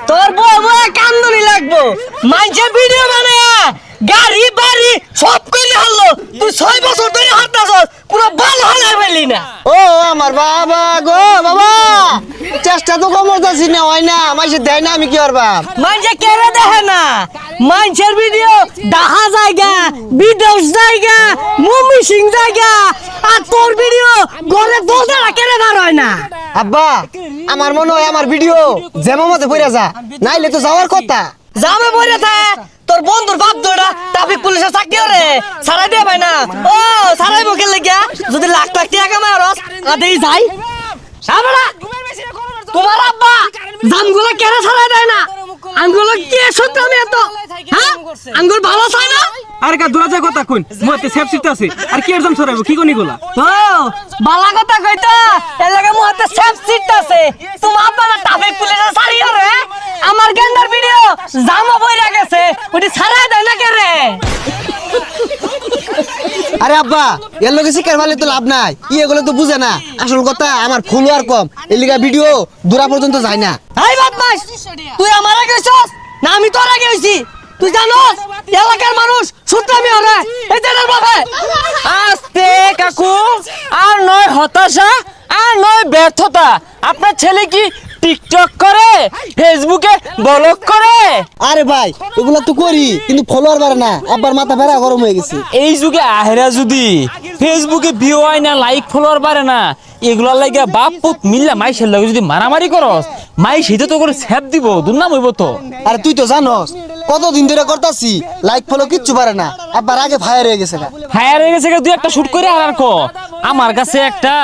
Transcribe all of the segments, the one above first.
তোর বউ কান্দনি লাগবো মাইজে ভিডিও বানায়া গাড়ি বাড়ি সব কইলে হলো তুই 6 বছর ধরে হাঁটতাছস পুরো ভালো হলে পেলি না। ও আমার বাবা গো বাবা, চেষ্টা তো কমতাছি না, হয় না, মাইসে দেয় না, আমি কি করবা? মাইজে কেড়ে দেখে না, মাইজের ভিডিও দেখা জায়গা বিদেশ জায়গা মুমি সিং জায়গা, আর তোর ভিডিও ঘরে দোলটা কেড়ে বার হয় না। আব্বা আমার মনে হয় আমার ভিডিও যেমন মতে পড়ে যা, নাইলে তো যাওয়ার কথা। যাবে বইরে থা তোর বন্ধুর বাপ দৌড়া ট্রাফিক পুলিশের চাকরি রে সারাই দে ভাই না। ও সারাই বকে লাগিয়া যদি লাখ লাখ টাকা কামায় রস আদেই যাই সাবড়া। তোমার আব্বা জামগুলো কেন সারাই দেয় না? আঙ্গুলো কে সত্য আমি এত হ্যাঁ আঙ্গুল ভালো চাই না। আর কা দূরা যায় কথা কইন মতে সেফ সিট আছে আর কি এরকম সরাইবো কি কোনি গোলা। ও বালা কথা কইতো এর লাগে মুহাতে সেফ সিট আছে। তোমার আব্বা না ট্রাফিক পুলিশের সারিও রে আমার গেন্দার ভিডিও জামা বইরা গেছে ওটি সারাই দেয় না কে রে? আরে আব্বা এর লগে শিকার মারলে তো লাভ নাই, এগুলো তো বুঝে না। আসল কথা আমার ফলোয়ার কম, এর লিগা ভিডিও দূরা পর্যন্ত যায় না। এই বদমাশ তুই আমার আগে হইছস না আমি তোর আগে হইছি? তুই জানোস এলাকার মানুষ সুতরামি ওরে এই জেনার বাবা। আস্তে কাকু, আর নয় হতাশা আর নয় ব্যর্থতা। আপনার ছেলে কি টিকটক করে ফেসবুকে ব্লগ করে? আরে ভাই এগুলো তো করি কিন্তু ফলোয়ার বাড়ে না, আব্বার মাথা ভেড়া গরম হয়ে গেছে। এই যুগে আহেরা যদি ফেসবুকে ভিউ হয় না, লাইক ফলোয়ার বাড়ে না, এগুলার লাগে বাপ পুত মিল্লা মাইসের লাগে যদি মারামারি করস মাই সেটা তো করে সেভ দিব দুর্নাম হইব তো। আরে তুই তো জানোস কতদিন ধরে করতাছি, লাইক ফলো কিচ্ছু পারে না, আব্বার আগে ফায়ার হয়ে গেছে। ফায়ার হয়ে গেছে তুই একটা শুট করে আর কো আমার কাছে একটা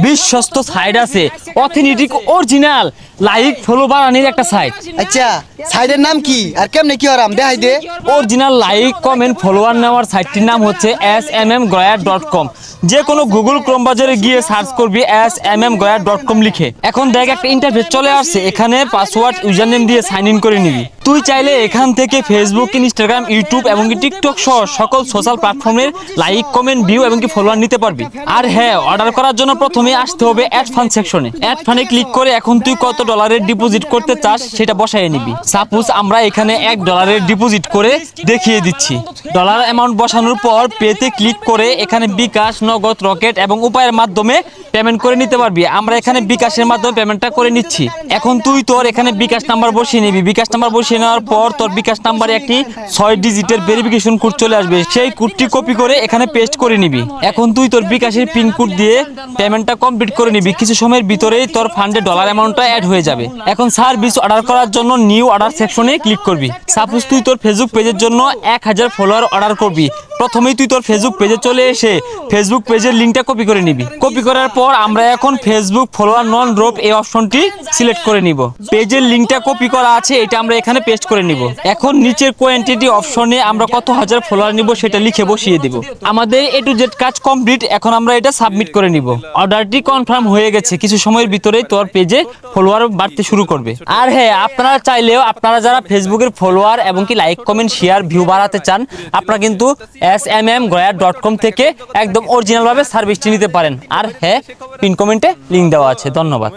বিশ্বস্ত সাইট আছে, অথেন্টিক অরিজিনাল লাইক ফলো বাড়ানির একটা সাইট। আচ্ছা সাইটের নাম কি আর কেমনে কি হরাম দেখাই দে। অরিজিনাল লাইক কমেন্ট ফলোয়ার নেওয়ার সাইটটির নাম হচ্ছে smmgoya.com। যে কোনো গুগল ক্রোম বাজারে গিয়ে সার্চ করবি smmgoya.com লিখে। এখন দেখ একটা ইন্টারফেস চলে আসছে, এখানে পাসওয়ার্ড ইউজার নেম দিয়ে সাইন ইন করে নিবি। তুই চাইলে এখান থেকে ফেসবুক, ইনস্টাগ্রাম, ইউটিউব এবং টিকটক সহ সকল সোশ্যাল প্ল্যাটফর্মের লাইক কমেন্ট ভিউ এবং ফলোয়ার নিতে পারবি। আর হ্যাঁ, অর্ডার করার জন্য প্রথমে আসতে হবে অ্যাড ফান্ড সেকশনে। অ্যাড ফান্ডে ক্লিক করে এখন তুই কত ডলারের ডিপোজিট করতে চাস সেটা বসায় নিবি। সাপোজ আমরা এখানে $1 ডিপোজিট করে দেখিয়ে দিচ্ছি। ডলার অ্যামাউন্ট বসানোর পর পেতে ক্লিক করে এখানে বিকাশ, নগদ, রকেট এবং উপায়ের মাধ্যমে পেমেন্ট করে নিতে পারবি। আমরা এখানে বিকাশের মাধ্যমে পেমেন্টটা করে নিচ্ছি। এখন তুই তোর এখানে বিকাশ নাম্বার বসিয়ে নিবি। বিকাশ নাম্বার বসিয়ে নেওয়ার পর তোর বিকাশ নাম্বারে একটি 6 ডিজিটের ভেরিফিকেশন কোড চলে আসবে, সেই কোডটি কপি করে এখানে পেস্ট করে নিবি। এখন তুই তোর বিকাশের পিন কোড দিয়ে পেমেন্টটা কমপ্লিট করে নিবি। কিছু সময়ের ভিতরেই তোর ফান্ডে ডলার অ্যামাউন্টটা অ্যাড হয়ে যাবে। এখন সার্ভিস অর্ডার করার জন্য নিউ অর্ডার সেকশনে ক্লিক করবি। সাপোজ তুই তোর ফেসবুক পেজের জন্য 1000 ফলোয়ার অর্ডার করবি। প্রথমেই তুই তোর ফেসবুক পেজে চলে এসে ফেসবুক পেজের লিঙ্কটা কপি করে নিবি। কপি করার পর আমরা এখন ফেসবুক ফলোয়ার নন ড্রপ এই অপশনটি সিলেক্ট করে নিব। পেজের লিঙ্কটা কপি করা আছে, এটা আমরা এখানে পেস্ট করে নিব। এখন নিচের কোয়ান্টিটি অপশনে আমরা কত হাজার ফলোয়ার নিব সেটা লিখে বসিয়ে দিব। আমাদের A to Z কাজ কমপ্লিট। এখন আমরা এটা সাবমিট করে নিব। অর্ডারটি কনফার্ম হয়ে গেছে, কিছু সময়ের ভিতরেই তোর পেজে ফলোয়ার বাড়তে শুরু করবে। আর হ্যাঁ, আপনারা চাইলেও আপনারা যারা ফেসবুকের ফলোয়ার এবং কি লাইক কমেন্ট শেয়ার ভিউ বাড়াতে চান, আপনারা কিন্তু smmgoya.com থেকে একদম অরিজিনাল ভাবে সার্ভিসটি নিতে পারেন। আর হ্যাঁ, পিন কমেন্টে লিংক দেওয়া আছে। ধন্যবাদ।